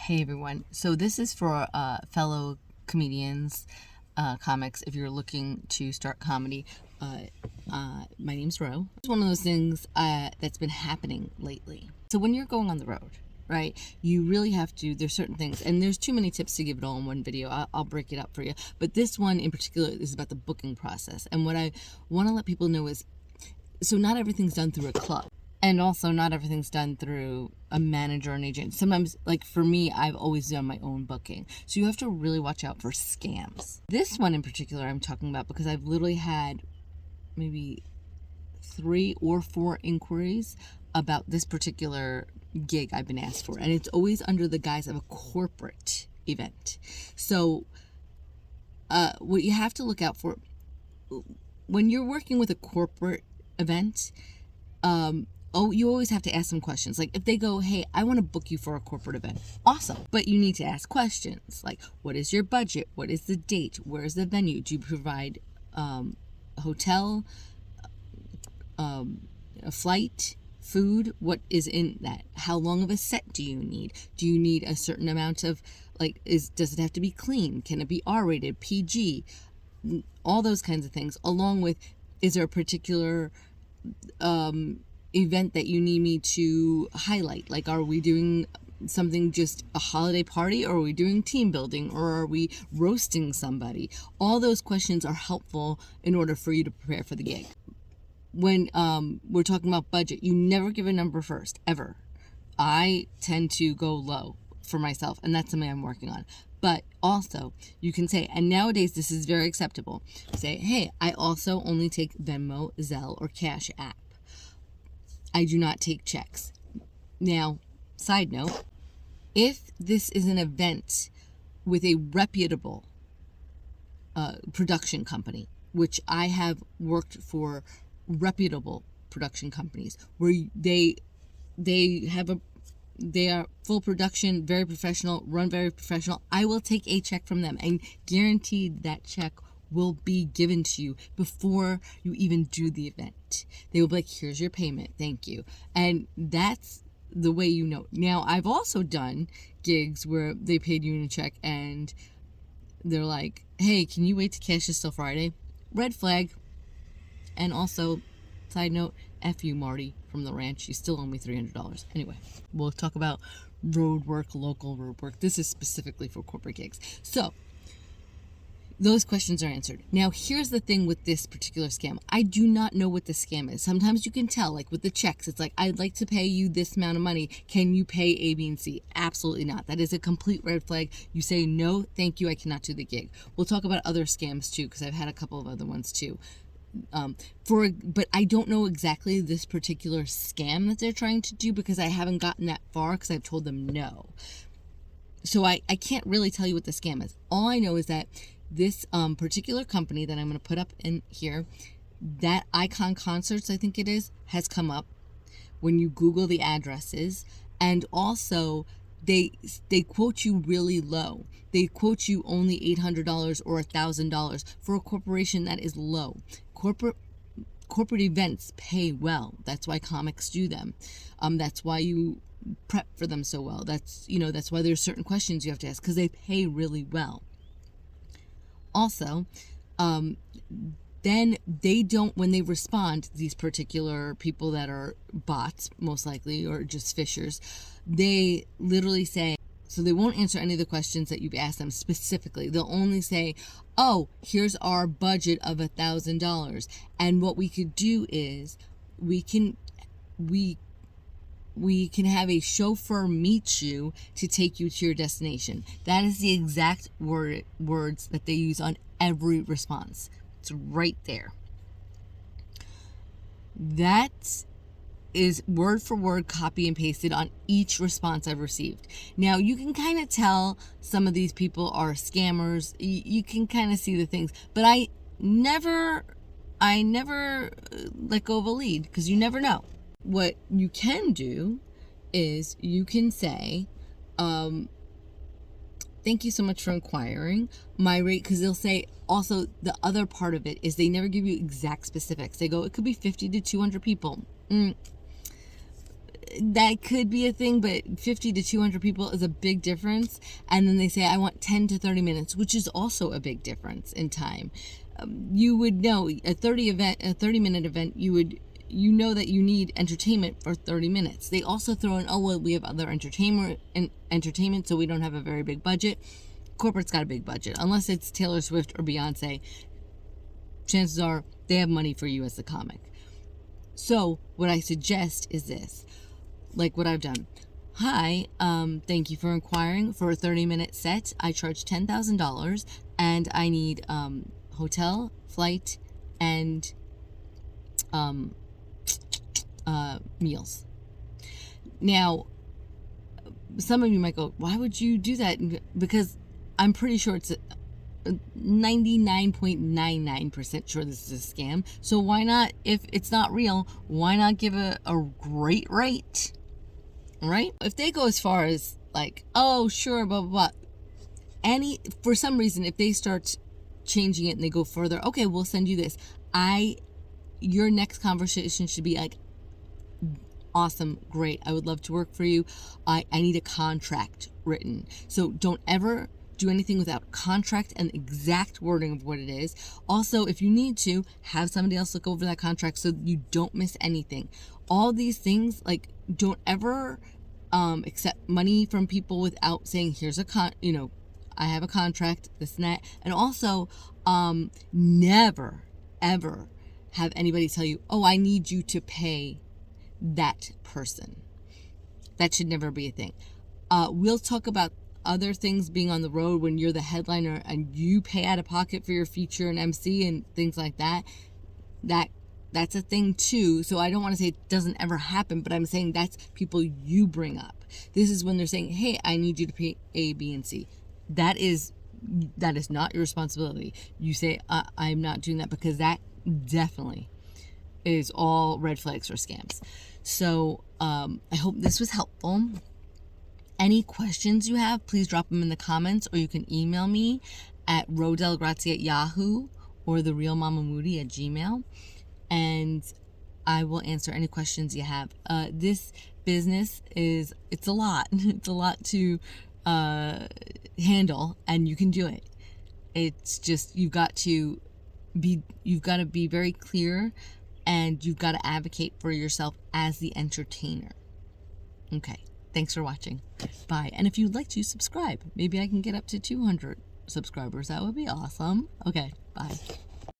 Hey everyone. So this is for fellow comedians, comics. If you're looking to start comedy, my name's Ro. It's one of those things that's been happening lately. So when you're going on the road, right, you really have to. There's certain things, and there's too many tips to give it all in one video. I'll break it up for you. But this one in particular is about the booking process. And what I want to let people know is, so not everything's done through a club. And also, not everything's done through a manager or an agent. Sometimes, like for me, I've always done my own booking. So you have to really watch out for scams. This one in particular I'm talking about because I've literally had maybe 3 or 4 inquiries about this particular gig I've been asked for. And it's always under the guise of a corporate event. So what you have to look out for when you're working with a corporate event, you always have to ask some questions. Like if they go, hey, I want to book you for a corporate event. Awesome. But you need to ask questions like, what is your budget? What is the date? Where's the venue? Do you provide a hotel, a flight, food? What is in that? How long of a set do you need? Do you need a certain amount of, does it have to be clean? Can it be R-rated, PG? All those kinds of things. Along with, is there a particular event that you need me to highlight? Like, are we doing something just a holiday party, or are we doing team building, or are we roasting somebody? All those questions are helpful in order for you to prepare for the gig. When we're talking about budget, you never give a number first, ever. I tend to go low for myself, and that's something I'm working on. But also, you can say, and nowadays this is very acceptable, say, hey, I also only take Venmo, Zelle, or Cash App. I do not take checks. Now, side note, if this is an event with a reputable production company, which I have worked for reputable production companies, where they are full production, very professional, run very professional, I will take a check from them and guaranteed that check will be given to you before you even do the event. They will be like, here's your payment, thank you. And that's the way you know. Now, I've also done gigs where they paid you in a check and they're like, hey, can you wait to cash this till Friday? Red flag. And also, side note, F you, Marty, from the ranch. You still owe me $300. Anyway, we'll talk about road work, local road work. This is specifically for corporate gigs. So, those questions are answered. Now, here's the thing with this particular scam. I do not know what the scam is. Sometimes you can tell, like with the checks, it's like, I'd like to pay you this amount of money. Can you pay A, B, and C? Absolutely not. That is a complete red flag. You say, no, thank you, I cannot do the gig. We'll talk about other scams too, because I've had a couple of other ones too. But I don't know exactly this particular scam that they're trying to do because I haven't gotten that far because I've told them no. So I can't really tell you what the scam is. All I know is that this particular company that I'm going to put up in here, that Icon Concerts, I think it is, has come up when you Google the addresses. And also, they quote you really low. They quote you only $800 or $1,000 for a corporation that is low. Corporate events pay well. That's why comics do them. That's why you prep for them so well. That's why there's certain questions you have to ask, because they pay really well. Also, then they don't, when they respond, these particular people that are bots, most likely, or just fishers, they literally say, so they won't answer any of the questions that you've asked them specifically. They'll only say, oh, here's our budget of $1,000. And what we could do is we can have a chauffeur meet you to take you to your destination. That is the exact words that they use on every response. It's right there. That is word for word copy and pasted on each response I've received. Now, you can kind of tell some of these people are scammers. You can kind of see the things, but I never let go of a lead, because you never know. What you can do is you can say, thank you so much for inquiring. My rate, because they'll say, also the other part of it is they never give you exact specifics. They go, it could be 50 to 200 people. that could be a thing, but 50 to 200 people is a big difference. And then they say, I want 10 to 30 minutes, which is also a big difference in time. You would know a 30-minute event, you know that you need entertainment for 30 minutes. They also throw in, oh, well, we have other entertainment, so we don't have a very big budget. Corporate's got a big budget. Unless it's Taylor Swift or Beyonce, chances are they have money for you as the comic. So what I suggest is this, like what I've done. Hi, thank you for inquiring for a 30-minute set. I charge $10,000 and I need hotel, flight, and meals. Now, some of you might go, why would you do that? Because I'm pretty sure it's 99.99% sure this is a scam. So why not, if it's not real, why not give a great rate? Right? If they go as far as like, oh, sure, blah, blah, blah. For some reason, if they start changing it and they go further, okay, we'll send you this. Your next conversation should be like, awesome, great, I would love to work for you. I need a contract written. So don't ever do anything without contract and exact wording of what it is. Also, if you need to, have somebody else look over that contract so you don't miss anything. All these things, like, don't ever accept money from people without saying, here's I have a contract, this and that. And also, never, ever have anybody tell you, oh, I need you to pay that person. That should never be a thing. We'll talk about other things being on the road when you're the headliner and you pay out of pocket for your feature and MC and things like that. That's a thing too. So I don't want to say it doesn't ever happen, but I'm saying that's people you bring up. This is when they're saying, hey, I need you to pay A, B, and C. That is not your responsibility. You say, I'm not doing that, because that definitely is all red flags for scams. So I hope this was helpful. Any questions you have, please drop them in the comments, or you can email me at rodelgrazia@yahoo or therealmamamoody@gmail, and I will answer any questions you have. This business it's a lot. It's a lot to handle, and you can do it. It's just you've got to be very clear, and you've got to advocate for yourself as the entertainer. Okay, thanks for watching. Bye. And if you'd like to subscribe, maybe I can get up to 200 subscribers. That would be awesome. Okay, bye.